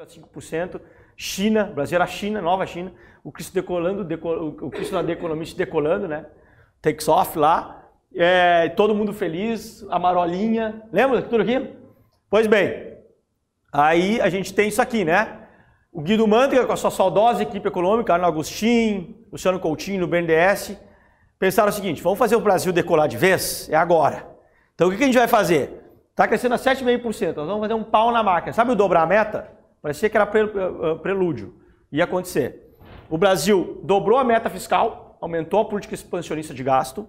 5%. China, Brasil era a China, nova China. O Cristo decolando, o Cristo da Economist decolando, né? Takes off lá. Todo mundo feliz, a marolinha. Lembra tudo aqui? Pois bem, aí a gente tem isso aqui, né? O Guido Mantega, com a sua saudosa equipe econômica, Arno Agostinho, Luciano Coutinho, no BNDES, pensaram o seguinte: vamos fazer o Brasil decolar de vez? É agora. Então o que a gente vai fazer? Está crescendo a 7,5%, nós vamos fazer um pau na máquina. Sabe o dobrar a meta? Parecia que era prelúdio. Ia acontecer. O Brasil dobrou a meta fiscal, aumentou a política expansionista de gasto,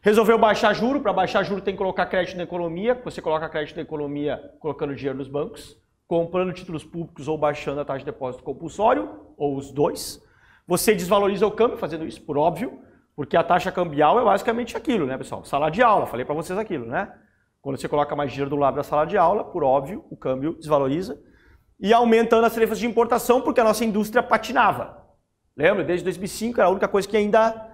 resolveu baixar juro. Para baixar juro tem que colocar crédito na economia. Você coloca crédito na economia colocando dinheiro nos bancos, comprando títulos públicos ou baixando a taxa de depósito compulsório, ou os dois. Você desvaloriza o câmbio fazendo isso, por óbvio, porque a taxa cambial é basicamente aquilo, né, pessoal? Sala de aula, falei para vocês aquilo, né? Quando você coloca mais dinheiro do lado da sala de aula, por óbvio, o câmbio desvaloriza. E aumentando as tarifas de importação, porque a nossa indústria patinava. Lembra? Desde 2005 era a única coisa que ainda...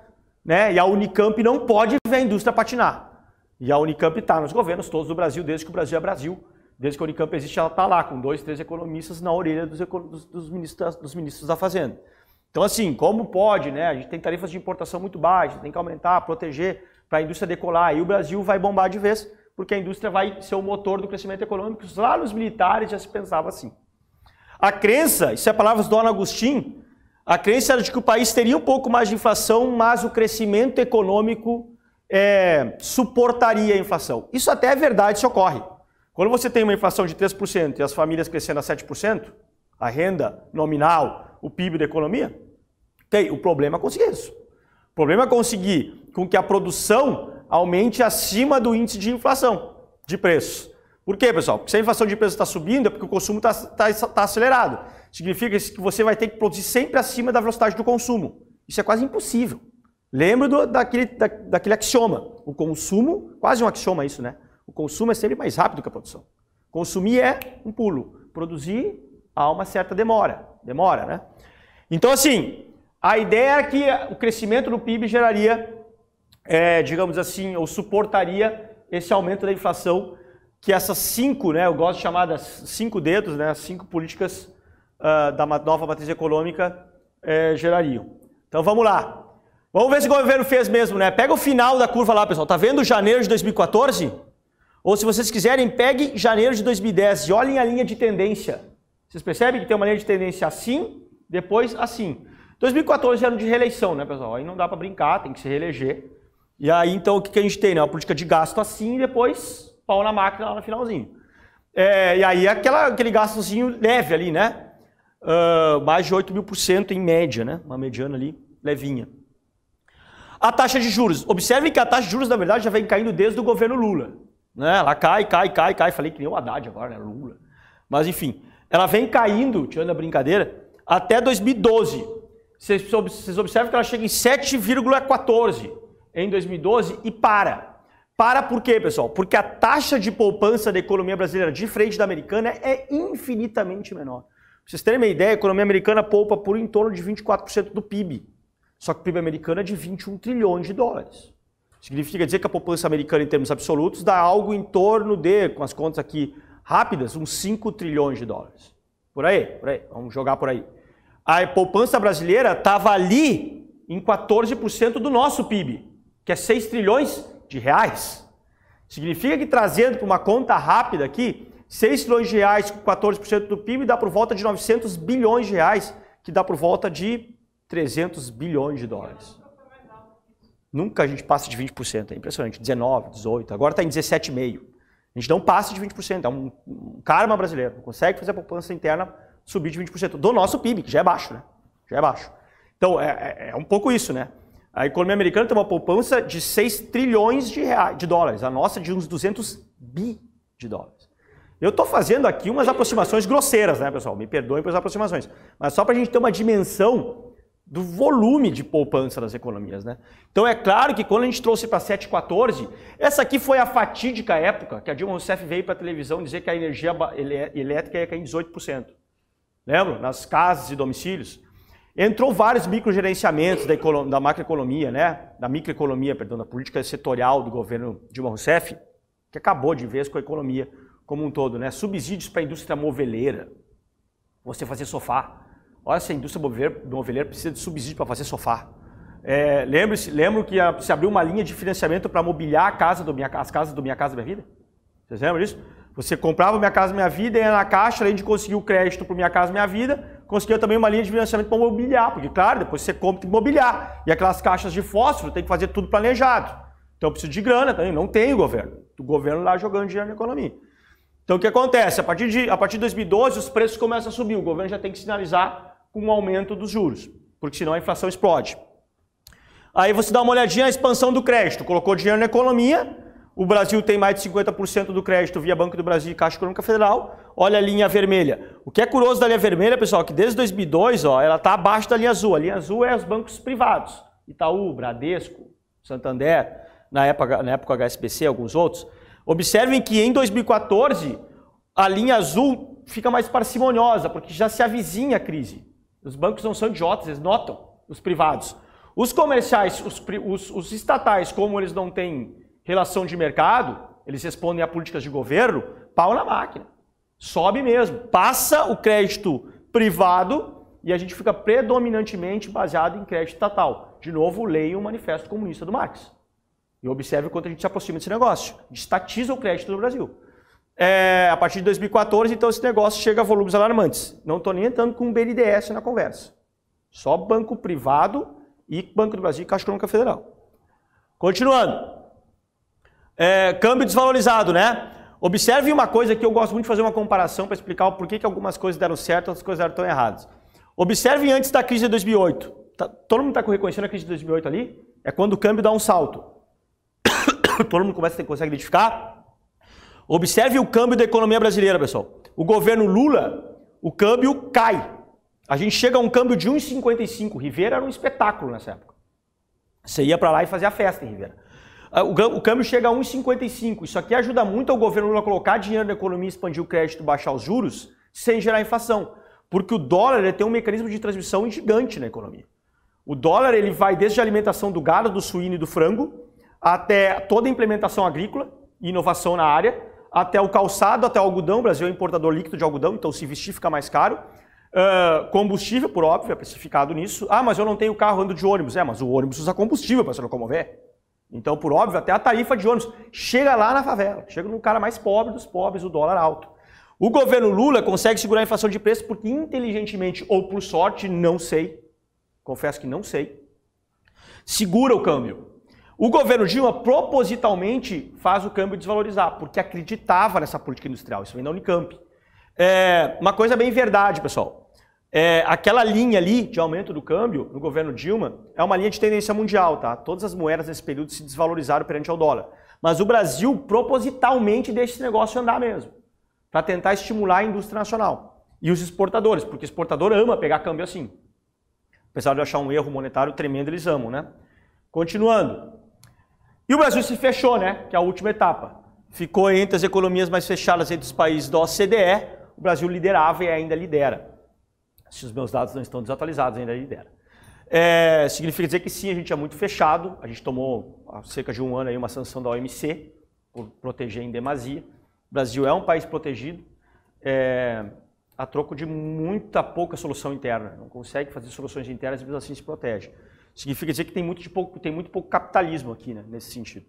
né? E a Unicamp não pode ver a indústria patinar. E a Unicamp está nos governos todos do Brasil, desde que o Brasil é Brasil. Desde que a Unicamp existe, ela está lá, com 2, 3 economistas na orelha dos ministros da Fazenda. Então, assim, como pode, né? A gente tem tarifas de importação muito baixas, tem que aumentar, proteger, para a indústria decolar. E o Brasil vai bombar de vez, porque a indústria vai ser o motor do crescimento econômico. Lá nos militares já se pensava assim. A crença, isso é palavras do Arno Agostinho, a crença era de que o país teria um pouco mais de inflação, mas o crescimento econômico suportaria a inflação. Isso até é verdade, isso ocorre. Quando você tem uma inflação de 3% e as famílias crescendo a 7%, a renda nominal, o PIB da economia, o problema é conseguir isso. O problema é conseguir com que a produção aumente acima do índice de inflação de preços. Por quê, pessoal? Porque se a inflação de preços está subindo é porque o consumo está acelerado. Significa que você vai ter que produzir sempre acima da velocidade do consumo. Isso é quase impossível. Lembra daquele axioma. O consumo, quase um axioma isso, né? O consumo é sempre mais rápido que a produção. Consumir é um pulo. Produzir, há uma certa demora. Demora, né? Então, assim, a ideia é que o crescimento do PIB geraria, digamos assim, ou suportaria esse aumento da inflação, que essas 5, né, eu gosto de chamar das 5 dedos, né, as 5 políticas da nova matriz econômica gerariam. Então vamos lá. Vamos ver se o governo fez mesmo, né? Pega o final da curva lá, pessoal. Tá vendo janeiro de 2014? Ou se vocês quiserem, pegue janeiro de 2010 e olhem a linha de tendência. Vocês percebem que tem uma linha de tendência assim, depois assim. 2014 era ano de reeleição, né, pessoal? Aí não dá para brincar, tem que se reeleger. E aí, então, o que a gente tem, né? Uma política de gasto assim e depois pau na máquina lá no finalzinho. E aí aquele gastozinho leve ali, né? Mais de 8.000% em média, né? Uma mediana ali, levinha. A taxa de juros. Observem que a taxa de juros, na verdade, já vem caindo desde o governo Lula. Né? Ela cai. Falei que nem o Haddad agora, né? Lula. Mas, enfim, ela vem caindo, tirando a brincadeira, até 2012. Vocês observam que ela chega em 7,14 em 2012 e para. Para por quê, pessoal? Porque a taxa de poupança da economia brasileira diferente da americana é infinitamente menor. Pra vocês terem uma ideia, a economia americana poupa por em torno de 24% do PIB. Só que o PIB americano é de 21 trilhões de dólares. Significa dizer que a poupança americana, em termos absolutos, dá algo em torno de, com as contas aqui rápidas, uns 5 trilhões de dólares. Por aí. Vamos jogar por aí. A poupança brasileira estava ali em 14% do nosso PIB, que é 6 trilhões de reais. Significa que, trazendo para uma conta rápida aqui, 6 trilhões de reais com 14% do PIB dá por volta de 900 bilhões de reais, que dá por volta de 300 bilhões de dólares. Nunca a gente passa de 20%, é impressionante. 19, 18, agora está em 17,5%. A gente não passa de 20%, é um karma brasileiro. Não consegue fazer a poupança interna subir de 20% do nosso PIB, que já é baixo, né? Já é baixo. Então, é um pouco isso, né? A economia americana tem uma poupança de 6 trilhões de dólares. A nossa de uns 200 bi de dólares. Eu estou fazendo aqui umas aproximações grosseiras, né, pessoal? Me perdoem pelas aproximações. Mas só para a gente ter uma dimensão do volume de poupança das economias, né? Então é claro que quando a gente trouxe para 7,14, essa aqui foi a fatídica época que a Dilma Rousseff veio para a televisão dizer que a energia elétrica ia cair em 18%. Lembram? Nas casas e domicílios. Entrou vários microgerenciamentos da macroeconomia, né? Da microeconomia, perdão, da política setorial do governo Dilma Rousseff, que acabou de vez com a economia como um todo, né? Subsídios para a indústria moveleira. você fazer sofá. Olha, essa indústria moveleira precisa de subsídio para fazer sofá. Lembro que se abriu uma linha de financiamento para mobiliar as casas do Minha Casa Minha Vida? Vocês lembram disso? Você comprava Minha Casa Minha Vida e ia na Caixa, além de conseguir o crédito para Minha Casa Minha Vida, conseguia também uma linha de financiamento para mobiliar, porque, claro, depois você compra e tem que mobiliar. E aquelas caixas de fósforo tem que fazer tudo planejado. Então eu preciso de grana também, não tem governo. O governo lá jogando dinheiro na economia. Então o que acontece? A partir de 2012 os preços começam a subir, o governo já tem que sinalizar com o aumento dos juros, porque senão a inflação explode. Aí você dá uma olhadinha na expansão do crédito, colocou dinheiro na economia, o Brasil tem mais de 50% do crédito via Banco do Brasil e Caixa Econômica Federal, olha a linha vermelha. O que é curioso da linha vermelha, pessoal, é que desde 2002 ela está abaixo da linha azul. A linha azul é os bancos privados, Itaú, Bradesco, Santander, na época HSBC, alguns outros. Observem que em 2014 a linha azul fica mais parcimoniosa, porque já se avizinha a crise. Os bancos não são idiotas, eles notam, os privados. Os comerciais, os estatais, como eles não têm relação de mercado, eles respondem a políticas de governo, pau na máquina. Sobe mesmo. Passa o crédito privado e a gente fica predominantemente baseado em crédito estatal. De novo, leia o Manifesto Comunista do Marx. E observe quanto a gente se aproxima desse negócio. A gente estatiza o crédito no Brasil. A partir de 2014, então, esse negócio chega a volumes alarmantes. Não estou nem entrando com o BNDES na conversa. Só banco privado e Banco do Brasil e Caixa Econômica Federal. Continuando. Câmbio desvalorizado, né? Observe uma coisa que eu gosto muito de fazer uma comparação para explicar o porquê que algumas coisas deram certo e outras coisas deram tão erradas. Observe antes da crise de 2008. Todo mundo está reconhecendo a crise de 2008 ali? É quando o câmbio dá um salto. Todo mundo consegue identificar? Observe o câmbio da economia brasileira, pessoal. O governo Lula, o câmbio cai. A gente chega a um câmbio de 1,55. Rivera era um espetáculo nessa época. Você ia para lá e fazia festa em Rivera. O câmbio chega a 1,55. Isso aqui ajuda muito ao governo Lula a colocar dinheiro na economia, expandir o crédito, baixar os juros, sem gerar inflação. Porque o dólar ele tem um mecanismo de transmissão gigante na economia. O dólar ele vai desde a alimentação do gado, do suíno e do frango, até toda a implementação agrícola e inovação na área, até o calçado, até o algodão. O Brasil é importador líquido de algodão, então se vestir fica mais caro. Combustível, por óbvio, é precificado nisso. Ah, mas eu não tenho carro, ando de ônibus. Mas o ônibus usa combustível para se locomover. Então, por óbvio, até a tarifa de ônibus chega lá na favela, chega no cara mais pobre dos pobres, o dólar alto. O governo Lula consegue segurar a inflação de preço porque inteligentemente ou por sorte, não sei, confesso que não sei, segura o câmbio. O governo Dilma propositalmente faz o câmbio desvalorizar, porque acreditava nessa política industrial, isso vem da Unicamp. Uma coisa bem verdade, pessoal. Aquela linha ali de aumento do câmbio no governo Dilma é uma linha de tendência mundial, tá? Todas as moedas nesse período se desvalorizaram perante ao dólar. Mas o Brasil propositalmente deixa esse negócio andar mesmo, para tentar estimular a indústria nacional. E os exportadores, porque o exportador ama pegar câmbio assim. Apesar de eu achar um erro monetário tremendo, eles amam, né? Continuando. E o Brasil se fechou, né? Que é a última etapa. Ficou entre as economias mais fechadas entre os países da OCDE, o Brasil liderava e ainda lidera. Se os meus dados não estão desatualizados, ainda lidera. Significa dizer que sim, a gente é muito fechado. A gente tomou há cerca de um ano aí uma sanção da OMC por proteger em demasia. O Brasil é um país protegido a troco de muita pouca solução interna. Não consegue fazer soluções internas e mesmo assim se protege. Significa dizer que tem muito pouco capitalismo aqui, né, nesse sentido.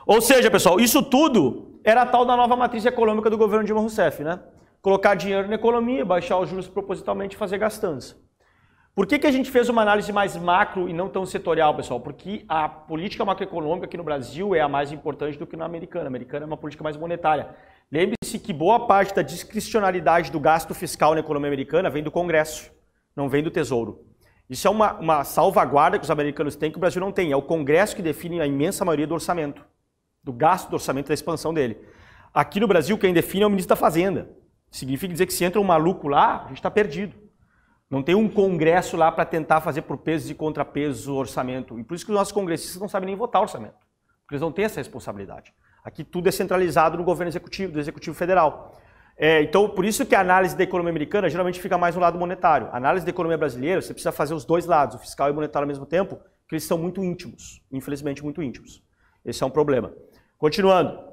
Ou seja, pessoal, isso tudo era a tal da nova matriz econômica do governo Dilma Rousseff, né? Colocar dinheiro na economia, baixar os juros propositalmente e fazer gastança. Por que a gente fez uma análise mais macro e não tão setorial, pessoal? Porque a política macroeconômica aqui no Brasil é a mais importante do que na americana. A americana é uma política mais monetária. Lembre-se que boa parte da discricionalidade do gasto fiscal na economia americana vem do Congresso, não vem do Tesouro. Isso é uma salvaguarda que os americanos têm que o Brasil não tem. É o Congresso que define a imensa maioria do orçamento, do gasto do orçamento e da expansão dele. Aqui no Brasil, quem define é o ministro da Fazenda. Significa dizer que se entra um maluco lá, a gente está perdido. Não tem um congresso lá para tentar fazer por pesos e contrapesos o orçamento. E por isso que os nossos congressistas não sabem nem votar o orçamento. Porque eles não têm essa responsabilidade. Aqui tudo é centralizado no governo executivo, do executivo federal. Então, por isso que a análise da economia americana geralmente fica mais no lado monetário. A análise da economia brasileira, você precisa fazer os dois lados, o fiscal e o monetário ao mesmo tempo, porque eles são muito íntimos. Infelizmente, muito íntimos. Esse é um problema. Continuando.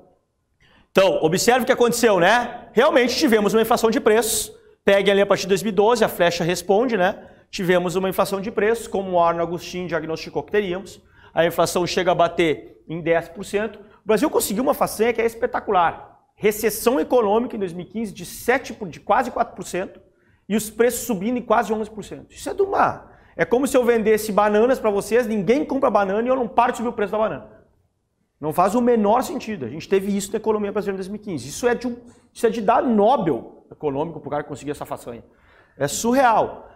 Então, observe o que aconteceu, né? Realmente tivemos uma inflação de preços Peguem ali a partir de 2012, a flecha responde, né? Tivemos uma inflação de preços, como o Arno Agostinho diagnosticou que teríamos. A inflação chega a bater em 10%. O Brasil conseguiu uma façanha que é espetacular. Recessão econômica em 2015 de quase 4% e os preços subindo em quase 11%. Isso é do mar. É como se eu vendesse bananas para vocês, ninguém compra banana e eu não paro de subir o preço da banana. Não faz o menor sentido. A gente teve isso na economia brasileira em 2015. Isso é de dar Nobel econômico para o cara conseguir essa façanha. É surreal.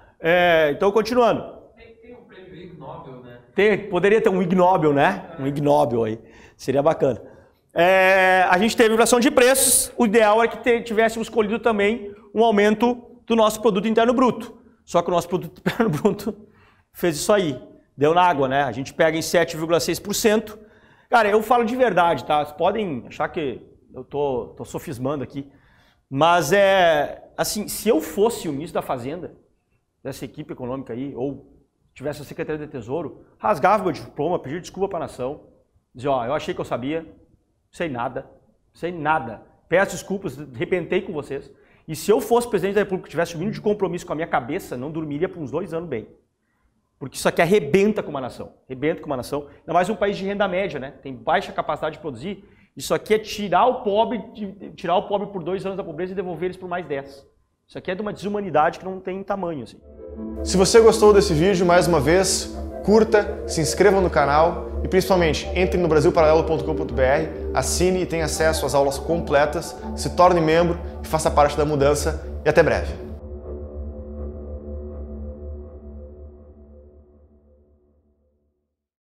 Então, continuando. Tem um prêmio Ig Nobel, né? Poderia ter um Ig Nobel, né? Um Ig Nobel aí. Seria bacana. A gente teve inflação de preços. O ideal é que tivéssemos escolhido também um aumento do nosso produto interno bruto. Só que o nosso produto interno bruto fez isso aí. Deu na água, né? A gente pega em 7,6%. Cara, eu falo de verdade, tá? Vocês podem achar que eu tô sofismando aqui. Mas assim, se eu fosse o ministro da Fazenda, dessa equipe econômica aí, ou tivesse a Secretaria de Tesouro, rasgava meu diploma, pedir desculpa para a nação, dizia, ó, eu achei que eu sabia, sei nada, peço desculpas, arrepentei com vocês. E se eu fosse presidente da República e tivesse um mínimo de compromisso com a minha cabeça, não dormiria por uns 2 anos bem. Porque isso aqui arrebenta com uma nação, ainda mais um país de renda média, né? Tem baixa capacidade de produzir. Isso aqui é tirar o pobre por 2 anos da pobreza e devolver eles por mais 10. Isso aqui é de uma desumanidade que não tem tamanho, assim. Se você gostou desse vídeo, mais uma vez, curta, se inscreva no canal e principalmente entre no brasilparalelo.com.br, assine e tenha acesso às aulas completas, se torne membro e faça parte da mudança e até breve.